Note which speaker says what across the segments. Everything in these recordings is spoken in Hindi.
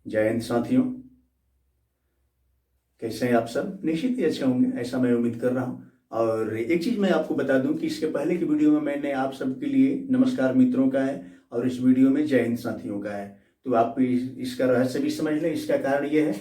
Speaker 1: जय हिंद साथियों। कैसे हैं आप सब? निश्चित ही अच्छे होंगे, ऐसा मैं उम्मीद कर रहा हूं। और एक चीज़ मैं आपको बता दूं कि इसके पहले की वीडियो में मैंने आप सबके लिए नमस्कार मित्रों का है और इस वीडियो में जय हिंद साथियों का है। तो आप इसका रहस्य भी समझ लें। इसका कारण ये है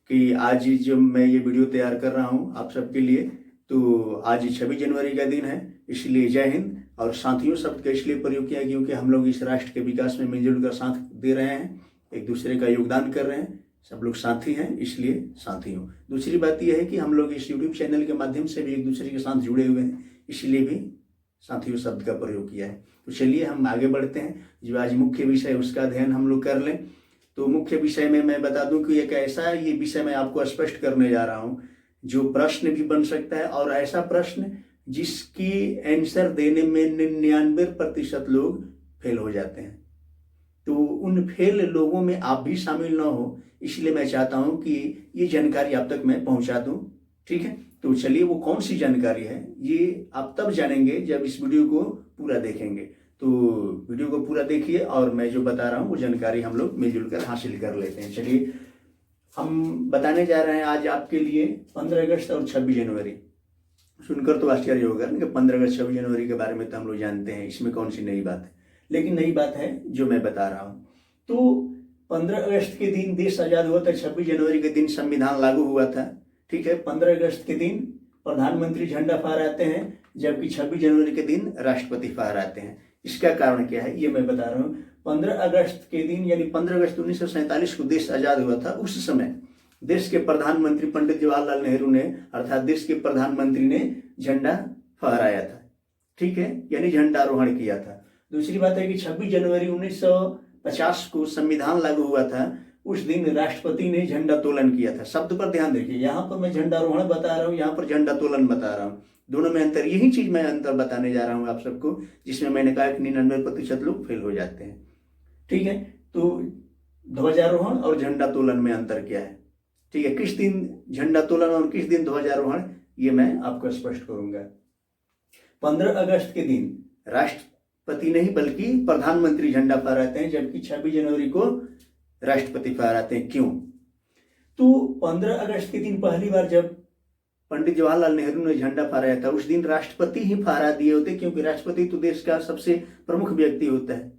Speaker 1: कि आज जो मैं ये वीडियो तैयार कर रहा हूँ आप सबके लिए, तो आज 26 जनवरी का दिन है, इसलिए जय हिंद। और साथियों शब्द का इसलिए प्रयोग किया क्योंकि हम लोग इस राष्ट्र के विकास में मिलजुल कर साथ दे रहे हैं, एक दूसरे का योगदान कर रहे हैं, सब लोग साथी हैं, इसलिए साथियों। दूसरी बात यह है कि हम लोग इस यूट्यूब चैनल के माध्यम से भी एक दूसरे के साथ जुड़े हुए हैं, इसलिए भी साथियों शब्द का प्रयोग किया है। तो चलिए हम आगे बढ़ते हैं। जो आज मुख्य विषय है उसका अध्ययन हम लोग कर लें। तो मुख्य विषय में मैं बता दूं कि एक ऐसा ये विषय मैं आपको स्पष्ट करने जा रहा हूं जो प्रश्न भी बन सकता है, और ऐसा प्रश्न जिसकी आंसर देने में 99% लोग फेल हो जाते हैं। तो उन फेल लोगों में आप भी शामिल ना हो, इसलिए मैं चाहता हूं कि ये जानकारी आप तक मैं पहुंचा दूं। ठीक है, तो चलिए वो कौन सी जानकारी है ये आप तब जानेंगे जब इस वीडियो को पूरा देखेंगे। तो वीडियो को पूरा देखिए और मैं जो बता रहा हूं वो जानकारी हम लोग मिलजुल कर हासिल कर लेते हैं। चलिए हम बताने जा रहे हैं आज आपके लिए 15 अगस्त और 26 जनवरी। सुनकर तो आश्चर्य होगा ना कि 15 अगस्त 26 जनवरी के बारे में तो हम लोग जानते हैं, इसमें कौन सी नई बात है। लेकिन नई बात है जो मैं बता रहा हूं। तो 15 अगस्त के दिन देश आजाद हुआ था, 26 जनवरी के दिन संविधान लागू हुआ था। ठीक है, 15 अगस्त के दिन प्रधानमंत्री झंडा फहराते हैं, जबकि 26 जनवरी के दिन राष्ट्रपति फहराते हैं। इसका कारण क्या है ये मैं बता रहा हूँ। 15 अगस्त के दिन यानी 15 अगस्त 1947 को देश आजाद हुआ था। उस समय देश के प्रधानमंत्री पंडित जवाहरलाल नेहरू ने, अर्थात देश के प्रधानमंत्री ने झंडा फहराया था। ठीक है, यानी झंडारोहण किया था। दूसरी बात है कि 26 जनवरी 1950 को संविधान लागू हुआ था। उस दिन राष्ट्रपति ने झंडोत्तोलन किया था। शब्द पर ध्यान देखिए, यहाँ पर मैं झंडारोहण बता रहा हूँ, यहाँ पर झंडोत्तोलन बता रहा हूँ। दोनों में अंतर, यही चीज मैं अंतर बताने जा रहा हूँ आप सबको, जिसमें मैंने कहा कि 99% लोग फेल हो जाते हैं। ठीक है, तो ध्वजारोहण और झंडोत्तोलन में अंतर क्या है? ठीक है, किस दिन झंडोत्तोलन और किस दिन ध्वजारोहण, ये मैं आपको स्पष्ट करूंगा। 15 अगस्त के दिन राष्ट्रपति नहीं बल्कि प्रधानमंत्री झंडा फहराते हैं, जबकि 26 जनवरी को राष्ट्रपति फहराते हैं। क्यों? तो 15 अगस्त के दिन पहली बार जब पंडित जवाहरलाल नेहरू ने झंडा फहराया था, उस दिन राष्ट्रपति ही फहरा दिए होते, क्योंकि राष्ट्रपति तो देश का सबसे प्रमुख व्यक्ति होता है,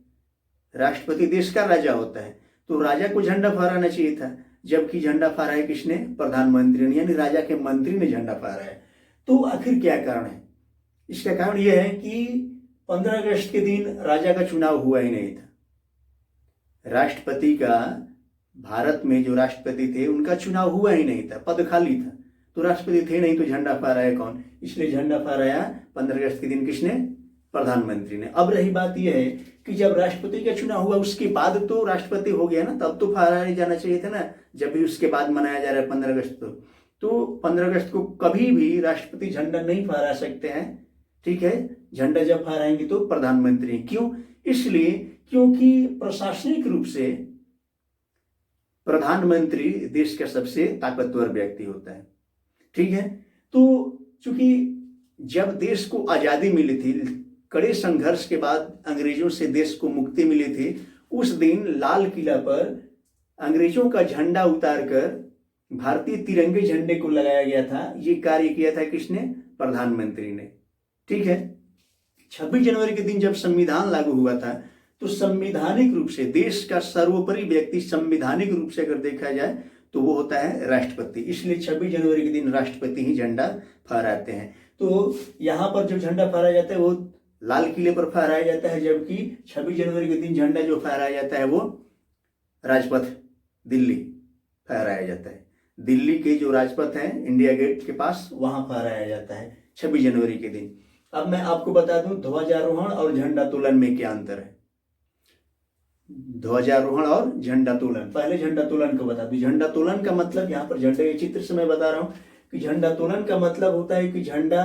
Speaker 1: राष्ट्रपति देश का राजा होता है, तो राजा को झंडा फहराना चाहिए था। जबकि झंडा फहराया किसने? प्रधानमंत्री ने, यानी राजा के मंत्री ने झंडा फहराया। तो आखिर क्या कारण है? इसका कारण यह है कि 15 अगस्त के दिन राजा का चुनाव हुआ ही नहीं था। राष्ट्रपति का, भारत में जो राष्ट्रपति थे उनका चुनाव हुआ ही नहीं था, पद खाली था। तो राष्ट्रपति थे नहीं, तो झंडा फहराया कौन? इसलिए झंडा फहराया 15 अगस्त के दिन किसने? प्रधानमंत्री ने। अब रही बात यह है कि जब राष्ट्रपति का चुनाव हुआ उसके बाद तो राष्ट्रपति हो गया ना, तब तो फहराया जाना चाहिए था ना, जब भी उसके बाद मनाया जा रहा है 15 अगस्त। तो 15 अगस्त को कभी भी राष्ट्रपति झंडा नहीं फहरा सकते हैं। ठीक है, झंडा जब फहराएंगे तो प्रधानमंत्री। क्यों? इसलिए क्योंकि प्रशासनिक रूप से प्रधानमंत्री देश का सबसे ताकतवर व्यक्ति होता है। ठीक है, तो चूंकि जब देश को आजादी मिली थी, कड़े संघर्ष के बाद अंग्रेजों से देश को मुक्ति मिली थी, उस दिन लाल किला पर अंग्रेजों का झंडा उतारकर भारतीय तिरंगे झंडे को लगाया गया था। ये कार्य किया था किसने? प्रधानमंत्री ने। ठीक है, 26 जनवरी के दिन जब संविधान लागू हुआ था, तो संवैधानिक रूप से देश का सर्वोपरि व्यक्ति, संवैधानिक रूप से अगर देखा जाए तो वो होता है राष्ट्रपति। इसलिए 26 जनवरी के दिन राष्ट्रपति ही झंडा फहराते हैं। तो यहाँ पर जो झंडा फहराया जाता है वो लाल किले पर फहराया जाता है, जबकि 26 जनवरी के दिन झंडा जो फहराया जाता है वो राजपथ दिल्ली फहराया जाता है। दिल्ली के जो राजपथ है इंडिया गेट के पास, वहां फहराया जाता है 26 जनवरी के दिन। अब मैं आपको बता दूं ध्वजारोहण और झंडोत्तोलन में क्या अंतर है। ध्वजारोहण और झंडोत्तोलन, पहले झंडोत्तोलन को बता दूं। झंडोत्तोलन का मतलब, यहाँ पर झंडे के चित्र से मैं बता रहा हूं कि झंडोत्तोलन का मतलब होता है कि झंडा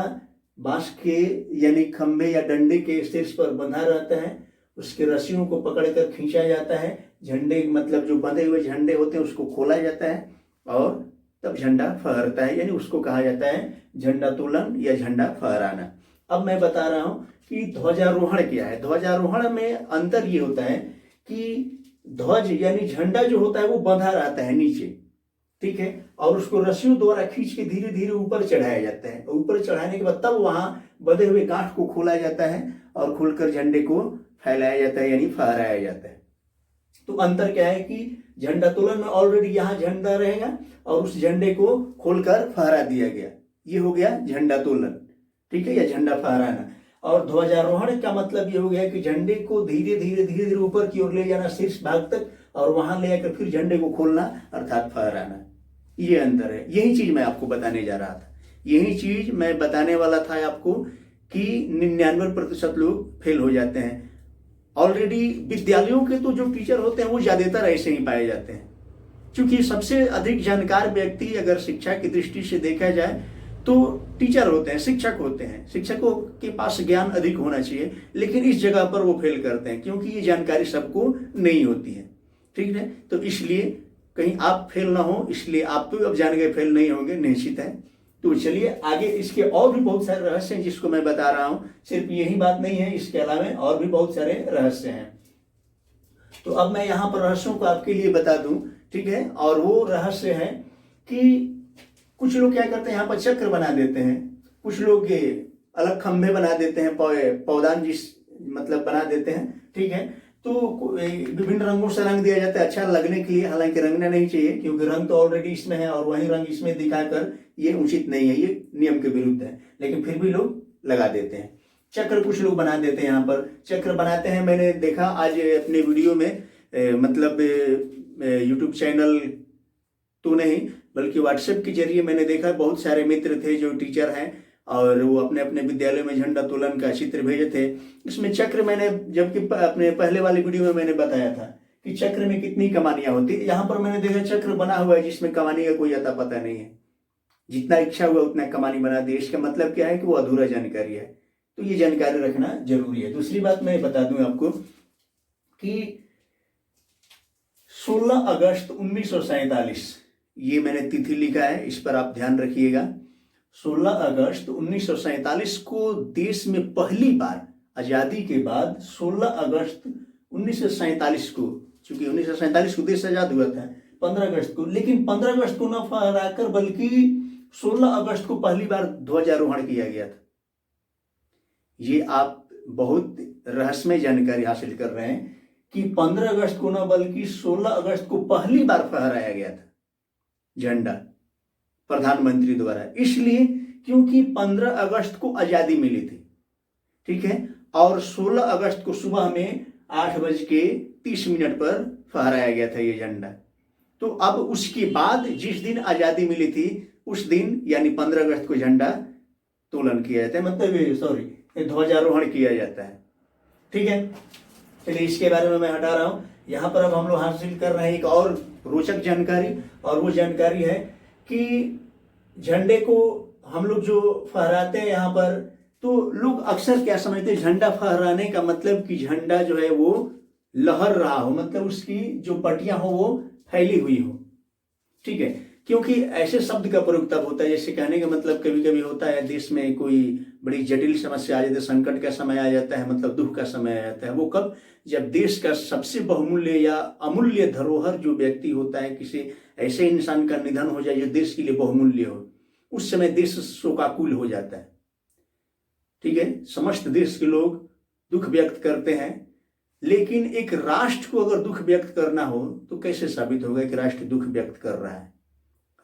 Speaker 1: बांस के यानी खंभे या डंडे के शीर्ष पर बंधा रहता है, उसके रस्सियों को पकड़कर खींचा जाता है। झंडे मतलब जो बंधे हुए झंडे होते हैं उसको खोला जाता है और तब झंडा फहरता है, यानी उसको कहा जाता है झंडोत्तोलन या झंडा फहराना। अब मैं बता रहा हूं कि ध्वजारोहण क्या है। ध्वजारोहण में अंतर ये होता है कि ध्वज यानी झंडा जो होता है वो बंधा रहता है नीचे, ठीक है, और उसको रस्सियों द्वारा खींच के धीरे धीरे ऊपर चढ़ाया जाता है। ऊपर चढ़ाने के बाद तब वहां बंधे हुए गांठ को खोला जाता है और खोलकर झंडे को फैलाया जाता है यानी फहराया जाता है। तो अंतर क्या है कि झंडा तोलन में ऑलरेडी यहाँ झंडा रहेगा और उस झंडे को खोलकर फहरा दिया गया, ये हो गया झंडा तोलन, ठीक है, या झंडा फहराना। और ध्वजारोहण का मतलब ये हो गया कि झंडे को धीरे धीरे ऊपर की ओर ले जाना शीर्ष भाग तक और वहां ले आकर फिर झंडे को खोलना अर्थात फहराना, ये अंतर है। यही चीज मैं आपको बताने जा रहा था, यही चीज मैं बताने वाला था आपको कि 99% लोग फेल हो जाते हैं। ऑलरेडी विद्यालयों के तो जो टीचर होते हैं वो ज्यादातर ऐसे ही पाए जाते हैं, क्योंकि सबसे अधिक जानकार व्यक्ति अगर शिक्षा की दृष्टि से देखा जाए तो टीचर होते हैं, शिक्षक होते हैं। शिक्षकों के पास ज्ञान अधिक होना चाहिए, लेकिन इस जगह पर वो फेल करते हैं क्योंकि ये जानकारी सबको नहीं होती है, ठीक है। तो इसलिए कहीं आप फेल ना हो, इसलिए आप तो अब जान गए फेल नहीं होंगे, निश्चित है। तो चलिए आगे, इसके और भी बहुत सारे रहस्य हैं जिसको मैं बता रहा हूं, सिर्फ यही बात नहीं है, इसके अलावा और भी बहुत सारे रहस्य हैं। तो अब मैं यहाँ पर रहस्यों को आपके लिए बता दूं, ठीक है। और वो रहस्य है कि कुछ लोग क्या करते हैं, यहाँ पर चक्र बना देते हैं, कुछ लोग अलग खंभे बना देते हैं, पौधान जिस मतलब बना देते हैं, ठीक है। तो विभिन्न रंगों से रंग दिया जाता है अच्छा लगने के लिए, हालांकि रंगना नहीं चाहिए क्योंकि रंग तो ऑलरेडी इसमें है और वही रंग इसमें दिखाकर ये उचित नहीं है, ये नियम के विरुद्ध है, लेकिन फिर भी लोग लगा देते हैं। चक्र कुछ लोग बना देते हैं, यहाँ पर चक्र बनाते हैं। मैंने देखा आज अपने वीडियो में मतलब यूट्यूब चैनल तो नहीं बल्कि व्हाट्सएप के जरिए मैंने देखा, बहुत सारे मित्र थे जो टीचर हैं और वो अपने अपने विद्यालय में झंडा तोलन का चित्र भेजे थे। इसमें चक्र मैंने, जबकि अपने पहले वाली वीडियो में मैंने बताया था कि चक्र में कितनी कमानियां होती है, यहाँ पर मैंने देखा चक्र बना हुआ है जिसमें कमानी का कोई अता पता नहीं है, जितना इच्छा हुआ उतना कमानी बना दी। इसका मतलब क्या है कि वो अधूरा जानकारी है, तो ये जानकारी रखना जरूरी है। दूसरी बात मैं बता दूं आपको कि 16 अगस्त 1947, ये मैंने तिथि लिखा है, इस पर आप ध्यान रखिएगा। 16 अगस्त 1947 को देश में पहली बार आजादी के बाद 16 अगस्त 1947 को, चूंकि 1947 को देश आजाद हुआ था 15 अगस्त को, लेकिन 15 अगस्त को न फहराकर बल्कि 16 अगस्त को पहली बार ध्वजारोहण किया गया था। ये आप बहुत रहस्यमय जानकारी हासिल कर रहे हैं कि 15 अगस्त को न बल्कि 16 अगस्त को पहली बार फहराया गया था झंडा प्रधानमंत्री द्वारा, इसलिए क्योंकि 15 अगस्त को आजादी मिली थी, ठीक है, और 16 अगस्त को सुबह में 8:30 पर फहराया गया था ये झंडा। तो अब उसके बाद जिस दिन आजादी मिली थी उस दिन यानी 15 अगस्त को झंडा तोलन किया जाता है, मतलब ध्वजारोहण किया जाता है, ठीक है। चलिए इसके बारे में मैं हटा रहा हूं। यहाँ पर अब हम लोग हासिल कर रहे हैं एक और रोचक जानकारी, और वो जानकारी है कि झंडे को हम लोग जो फहराते हैं यहाँ पर, तो लोग अक्सर क्या समझते हैं, झंडा फहराने का मतलब कि झंडा जो है वो लहर रहा हो, मतलब उसकी जो पट्टियां हो वो फैली हुई हो, ठीक है। क्योंकि ऐसे शब्द का प्रयोग तब होता है, जैसे कहने का मतलब कभी कभी होता है देश में कोई बड़ी जटिल समस्या आ जाती है, संकट का समय आ जाता है, मतलब दुख का समय आ जाता है। वो कब, जब देश का सबसे बहुमूल्य या अमूल्य धरोहर जो व्यक्ति होता है, किसी ऐसे इंसान का निधन हो जाए जो देश के लिए बहुमूल्य हो, उस समय देश शोकाकुल हो जाता है, ठीक है। समस्त देश के लोग दुख व्यक्त करते हैं, लेकिन एक राष्ट्र को अगर दुख व्यक्त करना हो तो कैसे साबित होगा कि राष्ट्र दुख व्यक्त कर रहा है,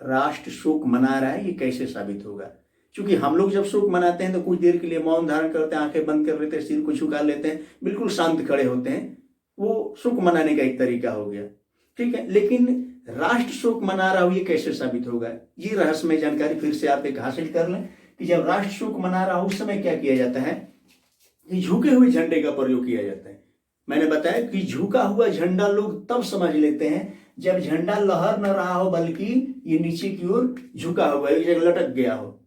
Speaker 1: राष्ट्र शोक मना रहा है, ये कैसे साबित होगा? क्योंकि हम लोग जब शोक मनाते हैं तो कुछ देर के लिए मौन धारण करते हैं, आंखें बंद कर लेते हैं, सिर को झुका लेते हैं, बिल्कुल शांत खड़े होते हैं, वो शोक मनाने का एक तरीका हो गया, ठीक है। लेकिन राष्ट्र शोक मना रहा हो ये कैसे साबित होगा? ये रहस्यमय जानकारी फिर से आप एक हासिल कर लें कि जब राष्ट्र शोक मना रहा हो उस समय क्या किया जाता है कि झुके हुए झंडे का प्रयोग किया जाता है। मैंने बताया कि झुका हुआ झंडा लोग तब समझ लेते हैं जब झंडा लहर न रहा हो बल्कि ये नीचे की ओर झुका हुआ है, एक जगह लटक गया हो,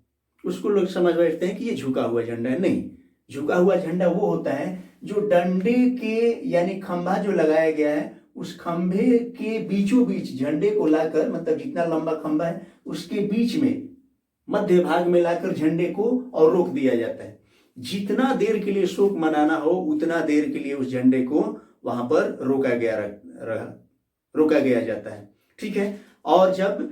Speaker 1: उसको लोग समझ बैठते हैं कि ये झुका हुआ झंडा है। नहीं, झुका हुआ झंडा वो होता है जो डंडे के यानी खंभा जो लगाया गया है उस खंभे के बीचों बीच झंडे को लाकर, मतलब जितना लंबा खंभा है उसके बीच में मध्य भाग में लाकर झंडे को और रोक दिया जाता है। जितना देर के लिए शोक मनाना हो उतना देर के लिए उस झंडे को वहां पर रोका गया जाता है। ठीक है, और जब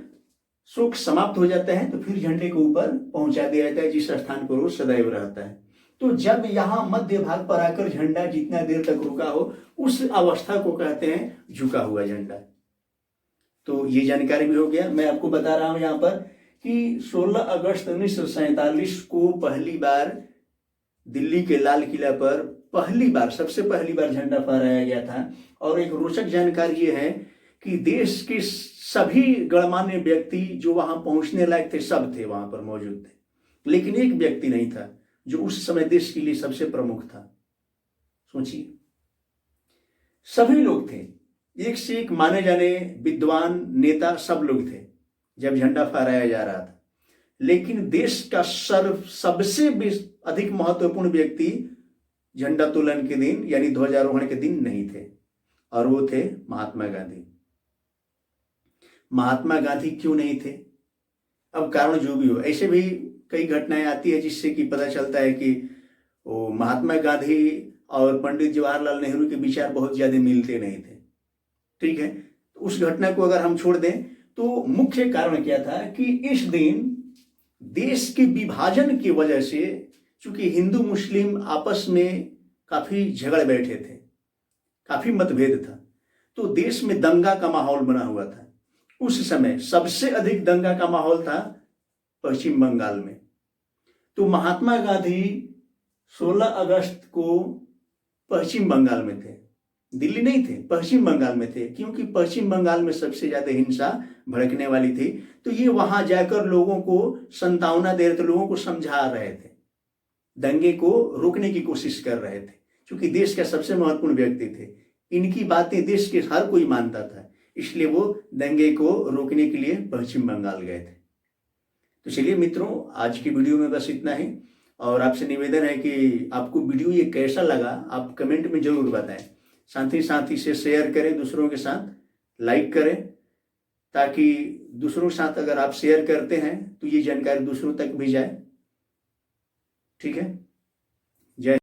Speaker 1: शोक समाप्त हो जाता है तो फिर झंडे को ऊपर पहुंचा दिया जाता है, जिस स्थान पर वो सदैव रहता है। तो जब यहाँ मध्य भाग पर आकर झंडा जितना देर तक रुका हो, उस अवस्था को कहते हैं झुका हुआ झंडा। तो ये जानकारी भी हो गया। मैं आपको बता रहा हूं यहाँ पर कि 16 अगस्त 1947 को पहली बार दिल्ली के लाल किला पर सबसे पहली बार झंडा फहराया गया था। और एक रोचक जानकारी ये है कि देश के सभी गणमान्य व्यक्ति जो वहां पहुंचने लायक थे, सब थे वहां पर मौजूद थे, लेकिन एक व्यक्ति नहीं था जो उस समय देश के लिए सबसे प्रमुख था। सोचिए, सभी लोग थे, एक से एक माने जाने विद्वान नेता सब लोग थे जब झंडा फहराया जा रहा था, लेकिन देश का सबसे अधिक महत्वपूर्ण व्यक्ति झंडोत्तोलन के दिन यानी ध्वजारोहण के दिन नहीं थे, और वो थे महात्मा गांधी। महात्मा गांधी क्यों नहीं थे? अब कारण जो भी हो, ऐसे भी कई घटनाएं आती है जिससे कि पता चलता है कि वो महात्मा गांधी और पंडित जवाहरलाल नेहरू के विचार बहुत ज्यादा मिलते नहीं थे। ठीक है, तो उस घटना को अगर हम छोड़ दें तो मुख्य कारण क्या था कि इस दिन देश के विभाजन की वजह से, चूंकि हिंदू मुस्लिम आपस में काफी झगड़ बैठे थे, काफी मतभेद था, तो देश में दंगा का माहौल बना हुआ था। उस समय सबसे अधिक दंगा का माहौल था पश्चिम बंगाल में। तो महात्मा गांधी 16 अगस्त को पश्चिम बंगाल में थे, दिल्ली नहीं थे, पश्चिम बंगाल में थे, क्योंकि पश्चिम बंगाल में सबसे ज्यादा हिंसा भड़कने वाली थी। तो ये वहां जाकर लोगों को संतावना दे रहे थे, लोगों को समझा रहे थे, दंगे को रोकने की कोशिश कर रहे थे, क्योंकि देश का सबसे महत्वपूर्ण व्यक्ति थे। इनकी बातें देश के हर कोई मानता था, इसलिए वो दंगे को रोकने के लिए पश्चिम बंगाल गए थे। तो चलिए मित्रों, आज की वीडियो में बस इतना ही, और आपसे निवेदन है कि आपको वीडियो ये कैसा लगा आप कमेंट में जरूर बताएं। साथ ही इसे शेयर करें, दूसरों के साथ लाइक करें, ताकि दूसरों के साथ अगर आप शेयर करते हैं तो ये जानकारी दूसरों तक भी जाए। ठीक है, जय